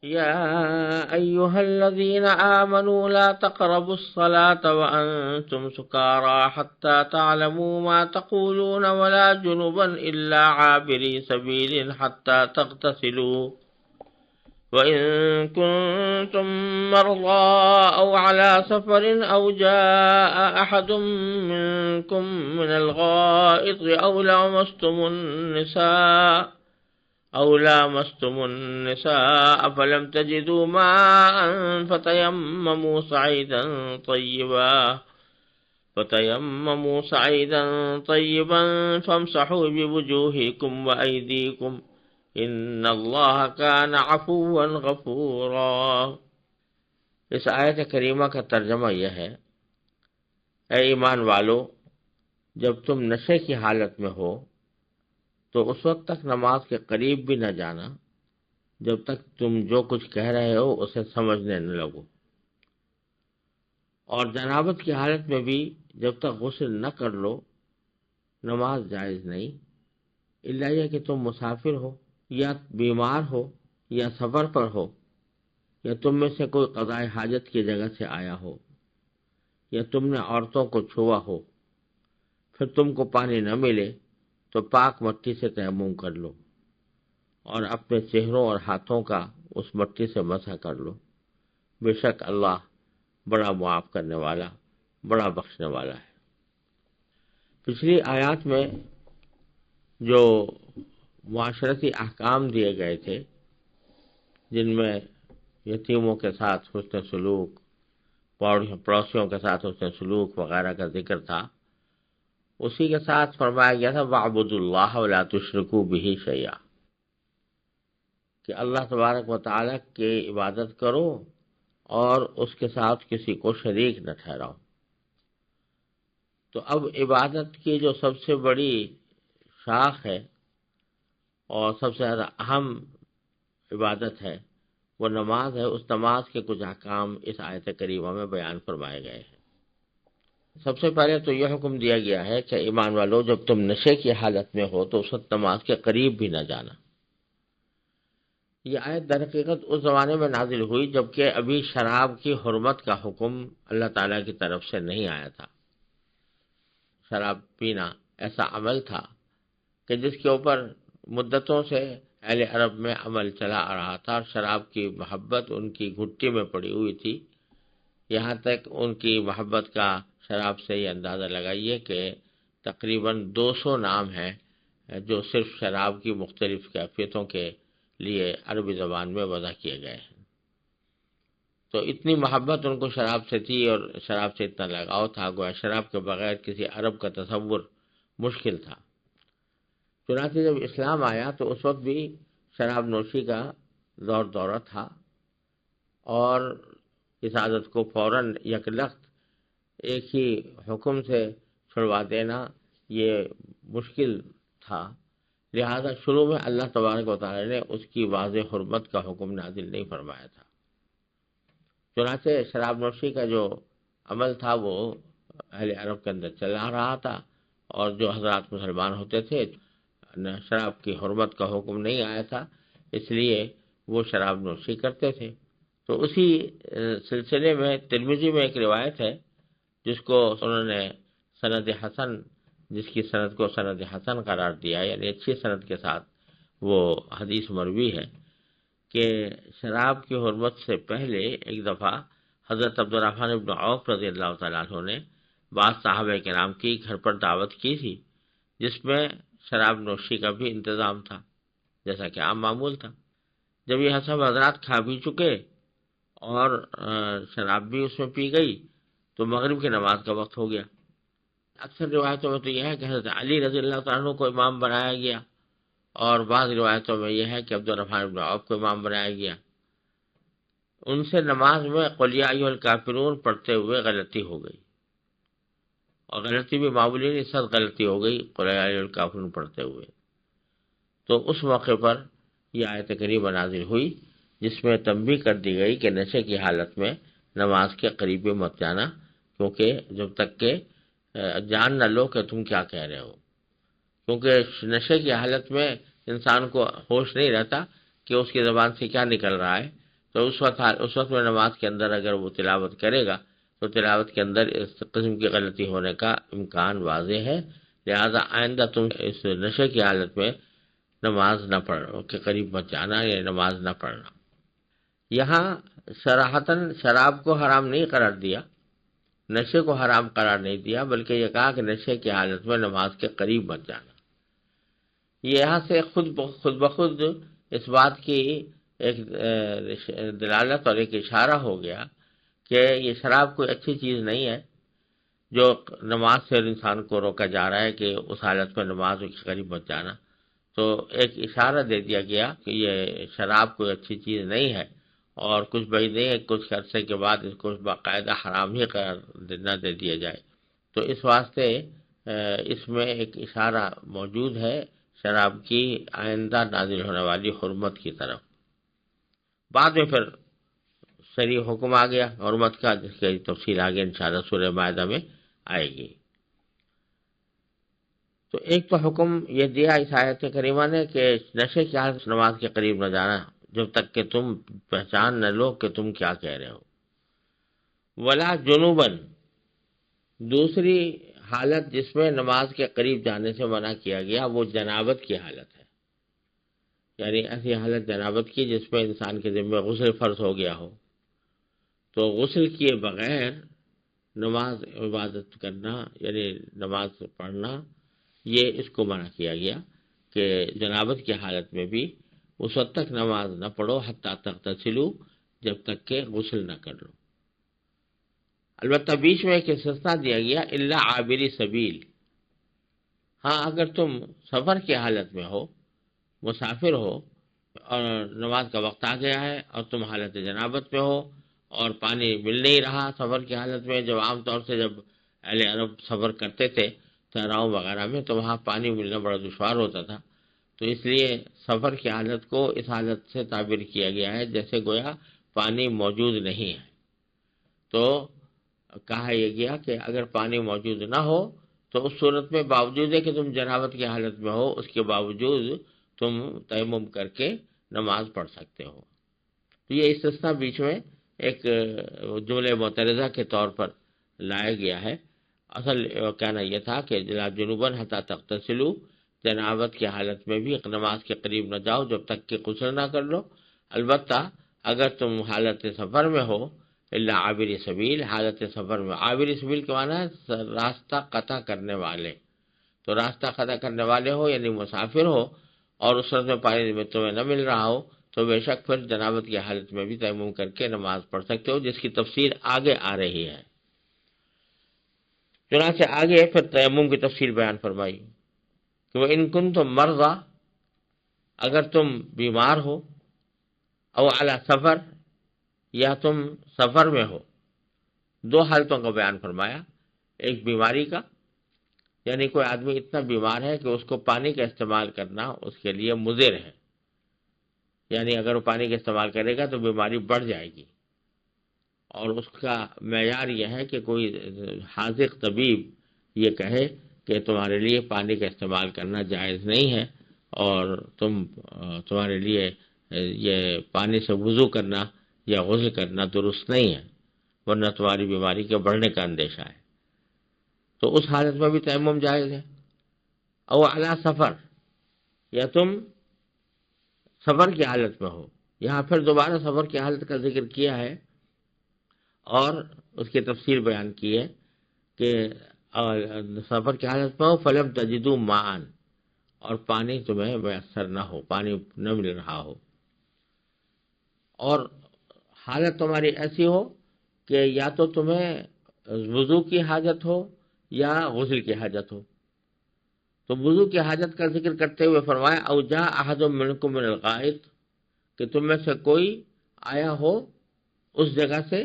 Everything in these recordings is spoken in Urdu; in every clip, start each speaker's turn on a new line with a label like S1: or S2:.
S1: يا أيها الذين آمنوا لا تقربوا الصلاة وأنتم سكارى حتى تعلموا ما تقولون ولا جنبا إلا عابري سبيل حتى تغتسلوا وإن كنتم مرضى أو على سفر أو جاء أحد منكم من الغائط أو لامستم النساء فلم تجدوا ماء فتيمموا صعيدا طيبا فامسحوا بوجوهكم وأيديكم ان اللہ کان عفوا غفورا۔ اس آیت کریمہ کا ترجمہ یہ ہے: اے ایمان والو، جب تم نشے کی حالت میں ہو تو اس وقت تک نماز کے قریب بھی نہ جانا جب تک تم جو کچھ کہہ رہے ہو اسے سمجھنے نہ لگو، اور جنابت کی حالت میں بھی جب تک غسل نہ کر لو نماز جائز نہیں، الا یہ کہ تم مسافر ہو یا بیمار ہو یا سفر پر ہو یا تم میں سے کوئی قضاء حاجت کی جگہ سے آیا ہو یا تم نے عورتوں کو چھوا ہو، پھر تم کو پانی نہ ملے تو پاک مٹی سے تیمم کر لو اور اپنے چہروں اور ہاتھوں کا اس مٹی سے مسح کر لو، بے شک اللہ بڑا معاف کرنے والا، بڑا بخشنے والا ہے۔ پچھلی آیات میں جو معاشرتی احکام دیے گئے تھے جن میں یتیموں کے ساتھ حسن سلوک، پڑوسیوں کے ساتھ حسن سلوک وغیرہ کا ذکر تھا، اسی کے ساتھ فرمایا گیا تھا وَاعْبُدُوا اللَّهَ وَلَا تُشْرِكُوا بِهِ شَيْئًا، کہ اللہ تبارک و تعالیٰ کی عبادت کرو اور اس کے ساتھ کسی کو شریک نہ ٹھہراؤ۔ تو اب عبادت کی جو سب سے بڑی شاخ ہے اور سب سے زیادہ اہم عبادت ہے وہ نماز ہے۔ اس نماز کے کچھ احکام اس آیت کریمہ میں بیان فرمائے گئے ہیں۔ سب سے پہلے تو یہ حکم دیا گیا ہے کہ ایمان والو، جب تم نشے کی حالت میں ہو تو اس وقت نماز کے قریب بھی نہ جانا۔ یہ آیت در حقیقت اس زمانے میں نازل ہوئی جبکہ ابھی شراب کی حرمت کا حکم اللہ تعالیٰ کی طرف سے نہیں آیا تھا۔ شراب پینا ایسا عمل تھا کہ جس کے اوپر مدتوں سے اہل عرب میں عمل چلا آ رہا تھا، اور شراب کی محبت ان کی گھٹی میں پڑی ہوئی تھی، یہاں تک ان کی محبت کا شراب سے یہ اندازہ لگائیے کہ تقریباً 200 نام ہیں جو صرف شراب کی مختلف کیفیتوں کے لیے عربی زبان میں وضع کیے گئے ہیں۔ تو اتنی محبت ان کو شراب سے تھی اور شراب سے اتنا لگاؤ تھا، گویا شراب کے بغیر کسی عرب کا تصور مشکل تھا۔ چنانچہ جب اسلام آیا تو اس وقت بھی شراب نوشی کا دور دورہ تھا، اور اس عادت کو فوراً یک لخت ایک ہی حکم سے چھڑوا دینا یہ مشکل تھا، لہذا شروع میں اللہ تبارک و تعالی نے اس کی واضح حرمت کا حکم نازل نہیں فرمایا تھا۔ چنانچہ شراب نوشی کا جو عمل تھا وہ اہل عرب کے اندر چلا رہا تھا، اور جو حضرات مسلمان ہوتے تھے شراب کی حرمت کا حکم نہیں آیا تھا، اس لیے وہ شراب نوشی کرتے تھے۔ تو اسی سلسلے میں ترمذی میں ایک روایت ہے جس کو انہوں نے سند حسن، جس کی سند کو سند حسن قرار دیا، یعنی اچھی سند کے ساتھ وہ حدیث مروی ہے کہ شراب کی حرمت سے پہلے ایک دفعہ حضرت عبدالرحمن بن عوف رضی اللہ تعالیٰ عنہ نے بعض صحابہ کرام کی گھر پر دعوت کی تھی جس میں شراب نوشی کا بھی انتظام تھا جیسا کہ عام معمول تھا۔ جب یہ سب حضرات کھا بھی چکے اور شراب بھی اس میں پی گئی تو مغرب کی نماز کا وقت ہو گیا۔ اکثر روایتوں میں تو یہ ہے کہ حضرت علی رضی اللہ تعالیٰ عنہ کو امام بنایا گیا، اور بعض روایتوں میں یہ ہے کہ عبدالرحمن بن عوف کو امام بنایا گیا۔ ان سے نماز میں قل یا ایھا الکافرون پڑھتے ہوئے غلطی ہو گئی، اور غلطی بھی معمولی نہیں، سخت غلطی ہو گئی قل یا ایھا الکافرون پڑھتے ہوئے۔ تو اس موقع پر یہ آیت کریمہ نازل ہوئی جس میں تنبیہ کر دی گئی کہ نشے کی حالت میں نماز کے قریب مت جانا، کیونکہ جب تک کہ جان نہ لو کہ تم کیا کہہ رہے ہو، کیونکہ نشے کی حالت میں انسان کو ہوش نہیں رہتا کہ اس کی زبان سے کیا نکل رہا ہے، تو اس وقت میں نماز کے اندر اگر وہ تلاوت کرے گا تو تلاوت کے اندر اس قسم کی غلطی ہونے کا امکان واضح ہے، لہذا آئندہ تم اس نشے کی حالت میں نماز نہ پڑھو کے قریب مت جانا یا نماز نہ پڑھنا۔ یہاں صراحتاً شراب کو حرام نہیں قرار دیا، نشے کو حرام قرار نہیں دیا، بلکہ یہ کہا کہ نشے کی حالت میں نماز کے قریب مت جانا۔ یہاں سے خود بخود اس بات کی ایک دلالت اور ایک اشارہ ہو گیا کہ یہ شراب کوئی اچھی چیز نہیں ہے جو نماز سے انسان کو روکا جا رہا ہے کہ اس حالت میں نماز کے قریب مت جانا۔ تو ایک اشارہ دے دیا گیا کہ یہ شراب کوئی اچھی چیز نہیں ہے، اور کچھ بعید نہیں ہے کچھ عرصے کے بعد اس کو باقاعدہ حرام ہی قرار نہ دے دیا جائے۔ تو اس واسطے اس میں ایک اشارہ موجود ہے شراب کی آئندہ نازل ہونے والی حرمت کی طرف۔ بعد میں پھر شرعی حکم آ گیا حرمت کا، جس کی تفصیل آگے انشاءاللہ سورہ مائدہ میں آئے گی۔ تو ایک تو حکم یہ دیا اس آیت کریمہ نے کہ نشے کی حالت نماز کے قریب نہ جانا جب تک کہ تم پہچان نہ لو کہ تم کیا کہہ رہے ہو۔ ولا جنوباً، دوسری حالت جس میں نماز کے قریب جانے سے منع کیا گیا وہ جنابت کی حالت ہے، یعنی ایسی حالت جنابت کی جس میں انسان کے ذمہ غسل فرض ہو گیا ہو، تو غسل کیے بغیر نماز عبادت کرنا یعنی نماز پڑھنا، یہ اس کو منع کیا گیا کہ جنابت کی حالت میں بھی اس وقت تک نماز نہ پڑھو حتیٰ تغتسلوا، جب تک کہ غسل نہ کر لو۔ البتہ بیچ میں ایک استثناء دیا گیا الا عابری سبیل، ہاں اگر تم سفر کی حالت میں ہو، مسافر ہو، اور نماز کا وقت آ گیا ہے اور تم حالت جنابت میں ہو اور پانی مل نہیں رہا سفر کی حالت میں، جب عام طور سے جب اہل عرب سفر کرتے تھے صحراؤں وغیرہ میں تو وہاں پانی ملنا بڑا دشوار ہوتا تھا، تو اس لیے سفر کی حالت کو اس حالت سے تعبیر کیا گیا ہے جیسے گویا پانی موجود نہیں ہے۔ تو کہا یہ گیا کہ اگر پانی موجود نہ ہو تو اس صورت میں باوجود ہے کہ تم جنابت کی حالت میں ہو، اس کے باوجود تم تیمم کر کے نماز پڑھ سکتے ہو۔ تو یہ استثناء بیچ میں ایک جملہ معترضہ کے طور پر لایا گیا ہے۔ اصل کہنا یہ تھا کہ جنوباً حتیٰ تغتسلوا، جنابت کی حالت میں بھی نماز کے قریب نہ جاؤ جب تک کہ غسل نہ کر لو، البتہ اگر تم حالت سفر میں ہو الا عابر سبیل، حالت سفر میں عابر سبیل کے معنی ہے راستہ قطع کرنے والے، تو راستہ قطع کرنے والے ہو یعنی مسافر ہو اور اس وقت میں پانی میں تمہیں نہ مل رہا ہو تو بے شک پھر جنابت کی حالت میں بھی تیمم کر کے نماز پڑھ سکتے ہو، جس کی تفسیر آگے آ رہی ہے۔ چنانچہ آگے پھر تیمم کی تفصیل بیان فرمائی کہ وہ ان کنتم مرضی، اگر تم بیمار ہو، او علی سفر، یا تم سفر میں ہو، دو حالتوں کا بیان فرمایا، ایک بیماری کا، یعنی کوئی آدمی اتنا بیمار ہے کہ اس کو پانی کا استعمال کرنا اس کے لیے مضر ہے، یعنی اگر وہ پانی کا استعمال کرے گا تو بیماری بڑھ جائے گی، اور اس کا معیار یہ ہے کہ کوئی حاذق طبیب یہ کہے کہ تمہارے لیے پانی کا استعمال کرنا جائز نہیں ہے اور تمہارے لیے یہ پانی سے وضو کرنا یا غسل کرنا درست نہیں ہے، ورنہ تمہاری بیماری کے بڑھنے کا اندیشہ ہے، تو اس حالت میں بھی تیمم جائز ہے۔ او علی سفر، یا تم سفر کی حالت میں ہو، یہاں پھر دوبارہ سفر کی حالت کا ذکر کیا ہے اور اس کی تفصیل بیان کی ہے کہ سفر کی حالت میں ہو فلم تجدوا ماء، اور پانی تمہیں میسر نہ ہو، پانی نہ مل رہا ہو، اور حالت تمہاری ایسی ہو کہ یا تو تمہیں وضو کی حاجت ہو یا غسل کی حاجت ہو، تو وضو کی حاجت کا ذکر کرتے ہوئے فرمایا او جاء احد منکم من الغائط، کہ تم میں سے کوئی آیا ہو اس جگہ سے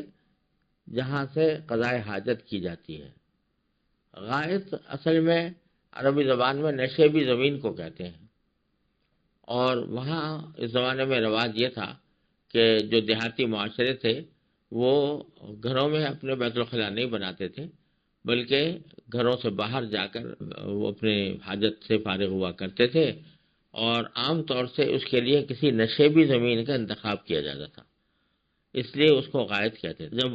S1: جہاں سے قضاء حاجت کی جاتی ہے۔ غائط اصل میں عربی زبان میں نشیبی زمین کو کہتے ہیں، اور وہاں اس زمانے میں رواج یہ تھا کہ جو دیہاتی معاشرے تھے وہ گھروں میں اپنے بیت الخلاء نہیں بناتے تھے، بلکہ گھروں سے باہر جا کر وہ اپنے حاجت سے فارغ ہوا کرتے تھے، اور عام طور سے اس کے لیے کسی نشیبی زمین کا انتخاب کیا جاتا تھا، اس لیے اس کو غائط کہتے تھے۔ جب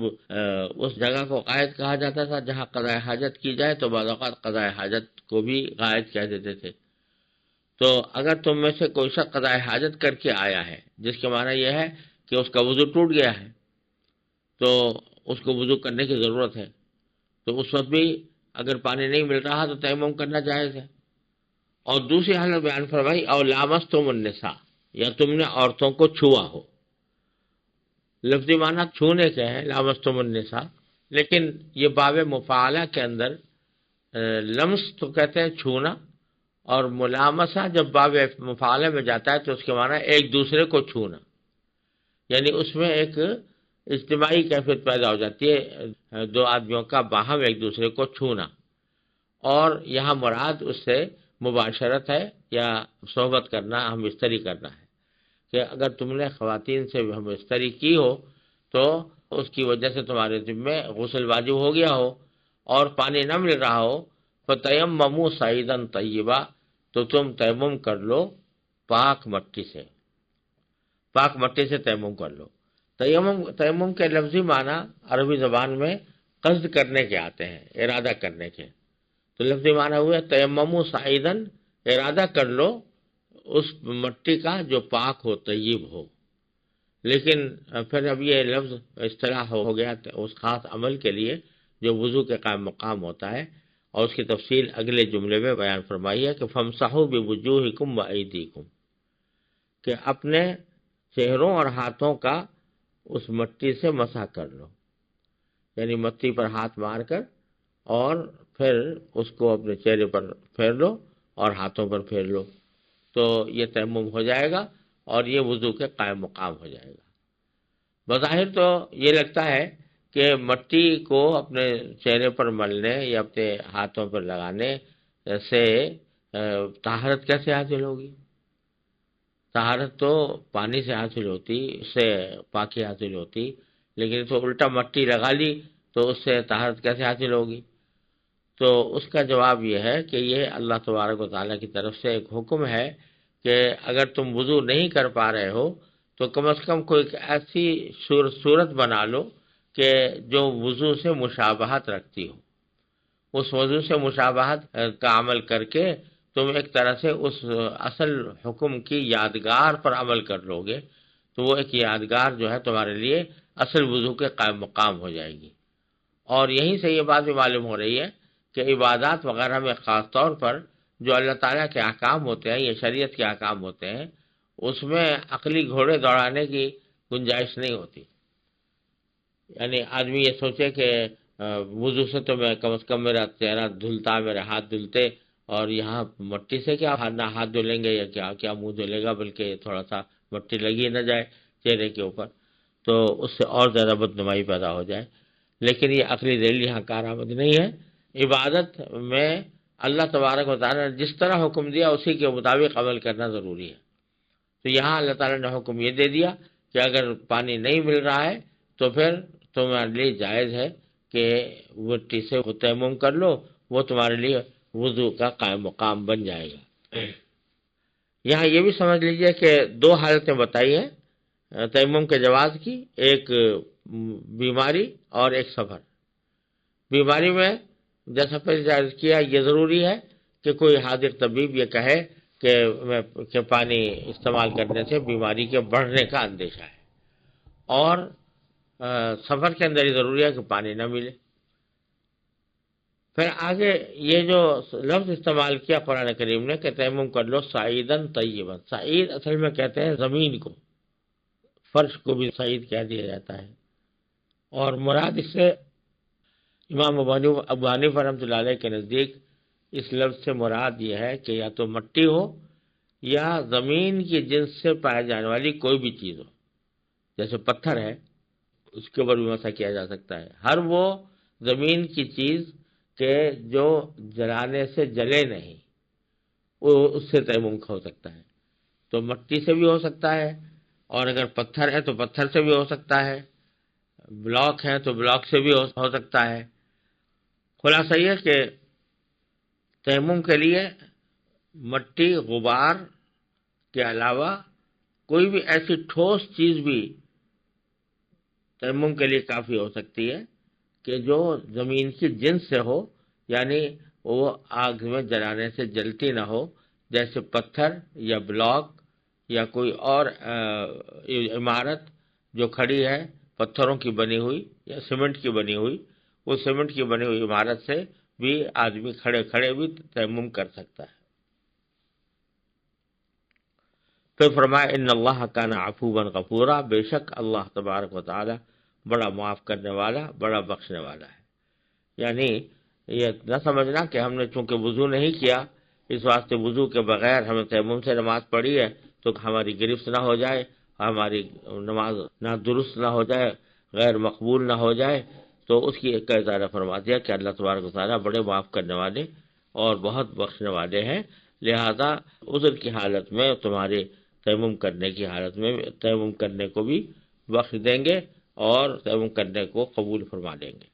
S1: اس جگہ کو غائط کہا جاتا تھا جہاں قضاء حاجت کی جائے تو بعض اوقات قضاء حاجت کو بھی غائط کہہ دیتے تھے۔ تو اگر تم میں سے کوئی شخص قضاء حاجت کر کے آیا ہے، جس کے معنی یہ ہے کہ اس کا وضو ٹوٹ گیا ہے، تو اس کو وضو کرنے کی ضرورت ہے، تو اس وقت بھی اگر پانی نہیں مل رہا تو تیمم کرنا جائز ہے۔ اور دوسری حالت بیان فرمائی او لامستم النساء، یا تم نے عورتوں کو چھوا ہو۔ لفظی معنی چھونے کے ہے لامستم النساء، لیکن یہ باب مفاعلہ کے اندر لمس تو کہتے ہیں چھونا، اور ملامسہ جب باب مفاعلہ میں جاتا ہے تو اس کے معنی ایک دوسرے کو چھونا، یعنی اس میں ایک اجتماعی کیفیت پیدا ہو جاتی ہے، دو آدمیوں کا باہم ایک دوسرے کو چھونا۔ اور یہاں مراد اس سے مباشرت ہے یا صحبت کرنا، ہم بستری کرنا ہے، کہ اگر تم نے خواتین سے ہم بستری کی ہو تو اس کی وجہ سے تمہارے ذمے غسل واجب ہو گیا ہو اور پانی نہ مل رہا ہو، فَتَيَمَّمُوا صَعِيدًا طَيِّبًا، تو تم تیمم کر لو پاک مٹی سے، پاک مٹی سے تیمم کر لو۔ تیمم کے لفظی معنی عربی زبان میں قصد کرنے کے آتے ہیں، ارادہ کرنے کے۔ تو لفظی معنی ہوئے تیمموا صعیداً، ارادہ کر لو اس مٹی کا جو پاک ہو، طیب ہو۔ لیکن پھر اب یہ لفظ اصطلاح ہو گیا اس خاص عمل کے لیے جو وضو کے قائم مقام ہوتا ہے، اور اس کی تفصیل اگلے جملے میں بیان فرمائی ہے کہ فَامْسَحُوا بِوُجُوهِكُمْ وَأَيْدِيكُمْ، کہ اپنے چہروں اور ہاتھوں کا اس مٹی سے مسح کر لو، یعنی مٹی پر ہاتھ مار کر اور پھر اس کو اپنے چہرے پر پھیر لو اور ہاتھوں پر پھیر لو، تو یہ تیمم ہو جائے گا اور یہ وضو کے قائم مقام ہو جائے گا۔ بظاہر تو یہ لگتا ہے کہ مٹی کو اپنے چہرے پر ملنے یا اپنے ہاتھوں پر لگانے سے طہارت کیسے حاصل ہوگی؟ طہارت تو پانی سے حاصل ہوتی، اس سے پاکی حاصل ہوتی، لیکن تو الٹا مٹی لگا لی تو اس سے طہارت کیسے حاصل ہوگی؟ تو اس کا جواب یہ ہے کہ یہ اللہ تبارک و تعالیٰ کی طرف سے ایک حکم ہے کہ اگر تم وضو نہیں کر پا رہے ہو تو کم از کم کوئی ایسی صورت بنا لو کہ جو وضو سے مشابہت رکھتی ہو۔ اس وضو سے مشابہت کا عمل کر کے تم ایک طرح سے اس اصل حکم کی یادگار پر عمل کر لو گے، تو وہ ایک یادگار جو ہے تمہارے لیے اصل وضو کے قائم مقام ہو جائے گی۔ اور یہیں سے یہ بات بھی معلوم ہو رہی ہے کہ عبادات وغیرہ میں خاص طور پر جو اللہ تعالیٰ کے احکام ہوتے ہیں، یہ شریعت کے احکام ہوتے ہیں، اس میں عقلی گھوڑے دوڑانے کی گنجائش نہیں ہوتی۔ یعنی آدمی یہ سوچے کہ وضو سے تو میں کم از کم میرا چہرہ دھلتا، میرے ہاتھ دھلتے، اور یہاں مٹی سے کیا نہ ہاتھ دھلیں گے یا کیا منہ دھلے گا، بلکہ تھوڑا سا مٹی لگی نہ جائے چہرے کے اوپر تو اس سے اور زیادہ بدنمائی پیدا ہو جائے۔ لیکن یہ عقلی دلیل یہاں کارآمد نہیں ہے۔ عبادت میں اللہ تبارک و تعالیٰ نے جس طرح حکم دیا اسی کے مطابق عمل کرنا ضروری ہے۔ تو یہاں اللہ تعالیٰ نے حکم یہ دے دیا کہ اگر پانی نہیں مل رہا ہے تو پھر تمہارے لیے جائز ہے کہ مٹی سے تیمم کر لو، وہ تمہارے لیے وضو کا قائم مقام بن جائے گا۔ یہاں یہ بھی سمجھ لیجئے کہ دو حالتیں بتائی ہیں تیمم کے جواز کی، ایک بیماری اور ایک سفر۔ بیماری میں جیسا پہلے عرض کیا یہ ضروری ہے کہ کوئی حاضر طبیب یہ کہے کہ پانی استعمال کرنے سے بیماری کے بڑھنے کا اندیشہ ہے، اور سفر کے اندر یہ ضروری ہے کہ پانی نہ ملے۔ پھر آگے یہ جو لفظ استعمال کیا قرآن کریم نے کہ تیمم کر لو صعیداً طیباً، صعید اصل میں کہتے ہیں زمین کو، فرش کو بھی صعید کہہ دیا جاتا ہے، اور مراد اس سے امام ابو حنیفہ رحمۃ اللہ علیہ کے نزدیک اس لفظ سے مراد یہ ہے کہ یا تو مٹی ہو یا زمین کی جنس سے پائی جانے والی کوئی بھی چیز ہو، جیسے پتھر ہے اس کے اوپر بھی مسح کیا جا سکتا ہے، ہر وہ زمین کی چیز کہ جو جلانے سے جلے نہیں، وہ اس سے تیمم ہو سکتا ہے۔ تو مٹی سے بھی ہو سکتا ہے، اور اگر پتھر ہے تو پتھر سے بھی ہو سکتا ہے، بلاک ہے تو بلاک سے بھی ہو سکتا ہے۔ خلاصہ یہ کہ تیمم کے لیے مٹی، غبار کے علاوہ کوئی بھی ایسی ٹھوس چیز بھی تیمم کے لیے کافی ہو سکتی ہے کہ جو زمین کی جنس سے ہو، یعنی وہ آگ میں جلانے سے جلتی نہ ہو، جیسے پتھر یا بلاک یا کوئی اور عمارت جو کھڑی ہے پتھروں کی بنی ہوئی یا سیمنٹ کی بنی ہوئی، وہ سیمنٹ کی بنی ہوئی عمارت سے بھی آدمی کھڑے کھڑے بھی تیمم کر سکتا ہے۔ پھر فرمایا ان اللہ کان عفوا غفورا، بے شک اللہ تبارک و تعالی بڑا معاف کرنے والا، بڑا بخشنے والا ہے۔ یعنی یہ نہ سمجھنا کہ ہم نے چونکہ وضو نہیں کیا اس واسطے وضو کے بغیر ہمیں تیمم سے نماز پڑھی ہے تو ہماری گرفت نہ ہو جائے، ہماری نماز نہ درست نہ ہو جائے، غیر مقبول نہ ہو جائے، تو اس کی ایک اظہار فرما دیا کہ اللہ تبارک و تعالیٰ بڑے معاف کرنے والے اور بہت بخشنے والے ہیں، لہذا عذر کی حالت میں تمہارے تیمم کرنے کی حالت میں تیمم کرنے کو بھی بخش دیں گے اور تیمم کرنے کو قبول فرما دیں گے۔